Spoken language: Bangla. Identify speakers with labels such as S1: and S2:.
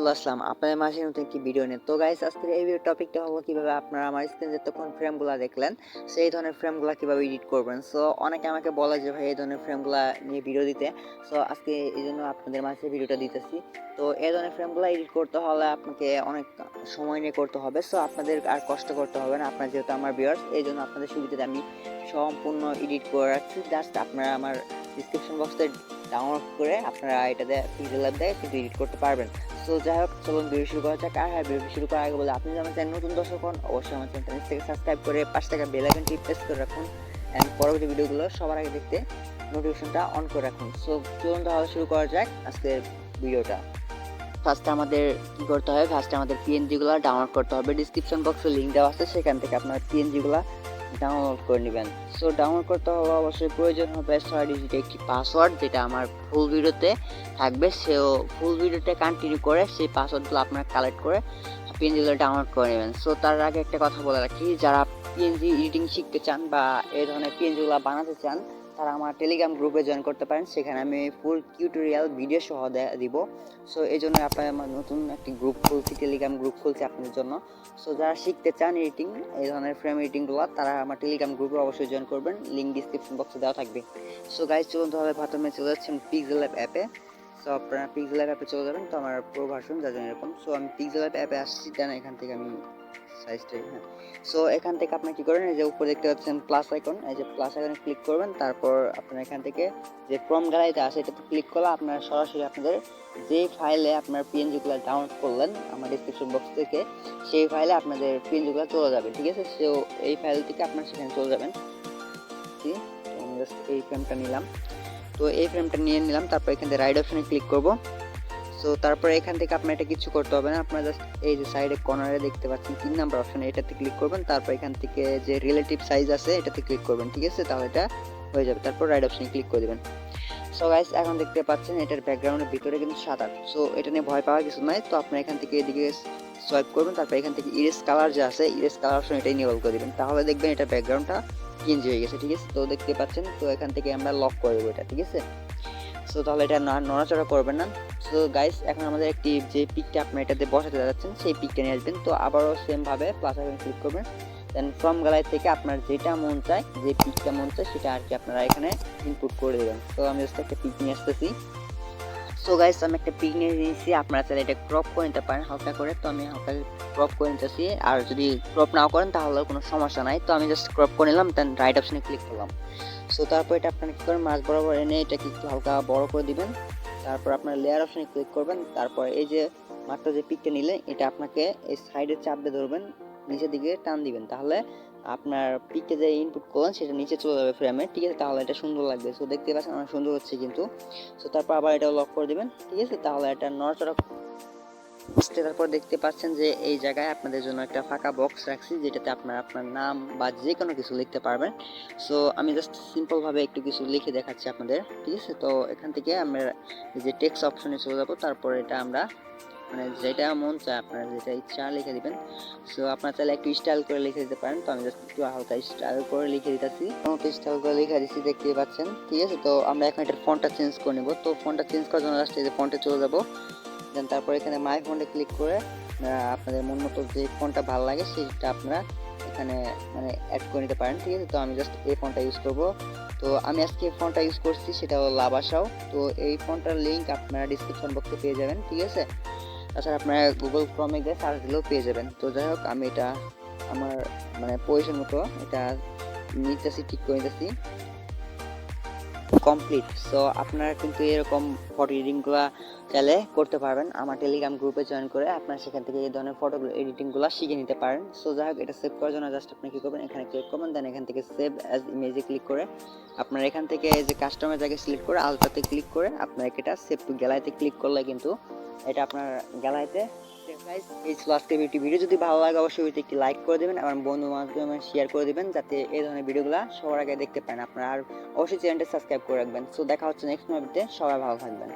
S1: চলে আসলাম আপনাদের মাঝে নতুন একটি ভিডিও নিয়ে। তো গাইস, আজকের এই ভিডিও টপিকটা হলো কিভাবে আপনারা আমার স্ক্রিনে যতক্ষণ ফ্রেমগুলো দেখলেন সেই ধরনের ফ্রেমগুলো কিভাবে এডিট করবেন। সো অনেকে আমাকে বলে যে ভাই এই ধরনের ফ্রেমগুলো নিয়ে ভিডিও দিতে। সো আজকে এই জন্য আপনাদের মাঝে ভিডিওটা দিতেছি। তো এই ধরনের ফ্রেমগুলো এডিট করতে হলে আপনাকে অনেক সময় নিয়ে করতে হবে। সো আপনাদের আর কষ্ট করতে হবে না, আপনার যেহেতু আমার ভিউয়ার্স, এই জন্য আপনাদের সুবিধাতে আমি সম্পূর্ণ এডিট করে রাখছি। জাস্ট আপনারা আমার ডিসক্রিপশন বক্সে ডাউনলোড করে আপনারা এটাতে পিক্সেলল্যাব দিয়ে কিন্তু এডিট করতে পারবেন। সো যাই হোক, চলুন ভিডিও শুরু করা যাক। আর হ্যাঁ, ভিডিও শুরু করার আগে বলে, আপনি যদি আমার চ্যানেল নতুন দর্শক হন অবশ্যই আমার চ্যানেল থেকে সাবস্ক্রাইব করে পাশে থাকা বেল আইকনটি প্রেস করে রাখুন অ্যান্ড পরবর্তী ভিডিওগুলো সবার আগে দেখতে নোটিফিকেশনটা অন করে রাখুন। সো চলুন তাহলে শুরু করা যাক আজকের ভিডিওটা। ফার্স্টে আমাদের কী করতে হবে, ফার্স্টে আমাদের পিএনজিগুলো ডাউনলোড করতে হবে। ডিসক্রিপশন বক্সে লিঙ্ক দেওয়া আছে, সেখান থেকে আপনার পিএনজিগুলো ডাউনলোড করে নেবেন। সো ডাউনলোড করতে হলে অবশ্যই প্রয়োজন হবে 6 ডিজিটের একটি পাসওয়ার্ড, যেটা আমার ফুল ভিডিওতে থাকবে। সেও ফুল ভিডিওটা কন্টিনিউ করে সেই পাসওয়ার্ডগুলো আপনারা কালেক্ট করে পিএনজিগুলো ডাউনলোড করে নেবেন। সো তার আগে একটা কথা বলে রাখি, যারা পিএনজি এডিটিং শিখতে চান বা এই ধরনের পিএনজিগুলো বানাতে চান তারা আমার টেলিগ্রাম গ্রুপে জয়েন করতে পারেন। সেখানে আমি ফুল টিউটোরিয়াল ভিডিও সহ দিব। সো এই জন্য আপনার আমার নতুন একটি গ্রুপ খুলছি, টেলিগ্রাম গ্রুপ খুলছি আপনাদের জন্য। সো যারা শিখতে চান এডিটিং, এই ধরনের ফ্রেম এডিটিংগুলো, তারা আমার টেলিগ্রাম গ্রুপে অবশ্যই জয়েন করবেন, লিঙ্ক ডিসক্রিপশন বক্সে দেওয়া থাকবে। সো গাইজ, চলুন তাহলে প্রথমে চলে যাচ্ছেন পিক্সেলল্যাব অ্যাপে। সো আপনারা পিক্সেলল্যাব অ্যাপে চলে যাবেন। তো আমার প্রো ভার্সন যার জন্য এরকম। সো আমি পিক্সেলল্যাব অ্যাপে আসছি, দেন এখান থেকে আমি সাইজটা, হ্যাঁ। সো এখান থেকে আপনি কি করেন, এই যে উপরে দেখতে পাচ্ছেন প্লাস আইকন, এই যে প্লাস আইকনে ক্লিক করবেন। তারপর আপনার এখান থেকে যে প্রম্পট গ্যালারিতে আছে এটাতে ক্লিক করলে আপনারা সরাসরি আপনাদের যে ফাইলে আপনার পিএনজিগুলো ডাউনলোড করলেন আমার ডিসক্রিপশন বক্স থেকে, সেই ফাইলে আপনাদের পিএনজিগুলো চলে যাবে, ঠিক আছে। সো এই ফাইল থেকে আপনার সেখানে চলে যাবেন। আমি জাস্ট এই ফ্রেমটা নিলাম। তো এই ফ্রেমটা নিয়ে নিলাম, তারপর এখান থেকে রাইট অপশনে ক্লিক করব। সো তারপরে এখান থেকে আপনার এটা কিছু করতে হবে না, আপনারা জাস্ট এই যে সাইডে কর্নারে দেখতে পাচ্ছেন 3 নাম্বার অপশনে, এটাতে ক্লিক করবেন। তারপর এখান থেকে যে রিলেটিভ সাইজ আছে এটাতে ক্লিক করবেন, ঠিক আছে। তাহলে এটা হয়ে যাবে। তারপর রাইট অপশনে ক্লিক করে দেবেন। সো গাইস, এখন দেখতে পাচ্ছেন এটার ব্যাকগ্রাউন্ডের ভিতরে কিন্তু সাদা। সো এটা নিয়ে ভয় পাওয়ার কিছু নাই। তো আপনি এখান থেকে এদিকে সোয়াইপ করবেন, তারপর এখান থেকে ইরেজ কালার যে আছে, ইরেজ কালার অপশন এটাই নিয়েবল করে দেবেন। তাহলে দেখবেন এটা ব্যাকগ্রাউন্ডটা চেঞ্জ হয়ে গেছে, ঠিক আছে। তো দেখতে পাচ্ছেন, তো এখান থেকে আমরা লক করে দেবো এটা, ঠিক আছে। সো তাহলে এটা নড়াচড়া করবেন না। সো গাইস, এখন আমাদের একটি যে পিকটা আপনি এটাতে বসাতে যাচ্ছেন সেই পিকটা নিয়ে আসবেন। তো আবারও সেম ভাবে প্লাস আইকনে ক্লিক করবেন, দেন ফ্রম গ্যালারি থেকে আপনার যেটা মন চায়, যে পিকটা মন চায় সেটা আর কি আপনারা এখানে ইনপুট করে দেবেন। তো আমি জাস্ট একটা পিক নিয়ে আসতেছি। সো গাইস, আমি একটা পিক নিয়ে নিয়েছি, আপনারা চাইলে এটা ক্রপ করে নিতে পারেন হালকা করে। তো আমি হালকা ক্রপ করে নিতেছি, আর যদি ক্রপ নাও করেন তাহলে কোনো সমস্যা নাই। তো আমি জাস্ট ক্রপ করে নিলাম, দেন রাইট অপশনে ক্লিক করলাম। সো তারপর এটা আপনারা কী করেন, মাঝ বরাবর এনে এটাকে একটু হালকা বড় করে দিবেন। তারপর আপনার লেয়ার অপশনে ক্লিক করবেন। তারপর এই যে মাত্র যে পিকটা নিলে এটা আপনাকে এই সাইডে চাপ দিয়ে ধরবেন, নিচের দিকে টান দিবেন, তাহলে আপনার পিকটা যে ইনপুট করলেন সেটা নিচে চলে যাবে ফ্রেমে, ঠিক আছে। তাহলে এটা সুন্দর লাগবে। সো দেখতে পাচ্ছেন অনেক সুন্দর হচ্ছে কিন্তু। সো তারপর আবার এটা লক করে দিবেন, ঠিক আছে। তাহলে এটা নড়াচড়া। তারপর দেখতে পাচ্ছেন যে এই জায়গায় আপনাদের জন্য একটা ফাঁকা বক্স রাখছি, যেটাতে আপনারা আপনার নাম বা যে কোনো কিছু লিখতে পারবেন। সো আমি জাস্ট সিম্পলভাবে একটু কিছু লিখে দেখাচ্ছি আপনাদের, ঠিক আছে। তো এখান থেকে আমরা যে টেক্সট অপশনে চলে যাবো। তারপর এটা আমরা মানে যেটা মন চায় আপনারা যেটা ইচ্ছা লিখে দিবেন। সো আপনারা চাইলে একটু স্টাইল করে লিখে দিতে পারেন। তো আমি জাস্ট একটু হালকা স্টাইল করে লিখে দিতেছি, স্টাইল করে লিখে দিচ্ছি, দেখতে পাচ্ছেন, ঠিক আছে। তো আমরা এখন এটার ফন্টটা চেঞ্জ করে নেব। তো ফন্টটা চেঞ্জ করার জন্য জাস্ট এই যে ফন্টে চলে যাবো, দেন তারপর এখানে মাই ফন্টে ক্লিক করে আপনাদের মন মতো যে ফন্টটা ভালো লাগে সেটা আপনারা এখানে মানে অ্যাড করে নিতে পারেন, ঠিক আছে। তো আমি জাস্ট এই ফন্টটা ইউজ করব। তো আমি আজকে ফন্টটা ইউজ করছি, সেটা হলো লাভাসাও। তো এই ফন্টটার লিঙ্ক আপনারা ডিসক্রিপশন বক্সে পেয়ে যাবেন, ঠিক আছে। তাছাড়া আপনারা গুগল ক্রমে গিয়ে সার্চ দিলেও পেয়ে যাবেন। তো যাই হোক, আমি এটা আমার মানে পজিশন মতো এটা নিতেছি, ঠিক করে নিতেছি, কমপ্লিট। সো আপনারা কিন্তু এরকম ফটো এডিটিংগুলো চাইলে করতে পারবেন আমার টেলিগ্রাম গ্রুপে জয়েন করে। আপনারা সেখান থেকে এই ধরনের ফটো এডিটিংগুলো শিখে নিতে পারেন। সো যাই হোক, এটা সেভ করার জন্য জাস্ট আপনি কী করবেন, এখানে ক্লিক করবেন, দেন এখান থেকে সেভ অ্যাজ ইমেজে ক্লিক করে আপনার এখান থেকে যে কাস্টমার জায়গায় সিলেক্ট করে আলট্রাতে ক্লিক করে আপনার এটা সেভ টু গ্যালারিতে ক্লিক করলে কিন্তু এটা আপনার গ্যালারিতে। এই ছিল আজকের ভিডিও। যদি ভালো লাগে অবশ্যই একটি লাইক করে দেবেন, আমার বন্ধু বান্ধব শেয়ার করে দেবেন, যাতে এই ধরনের ভিডিওগুলো সবার আগে দেখতে পারেন আপনারা। আর অবশ্যই চ্যানেলটা সাবস্ক্রাইব করে রাখবেন। সো দেখা হচ্ছে নেক্সট ভিডিওতে, সবাই ভালো থাকবেন।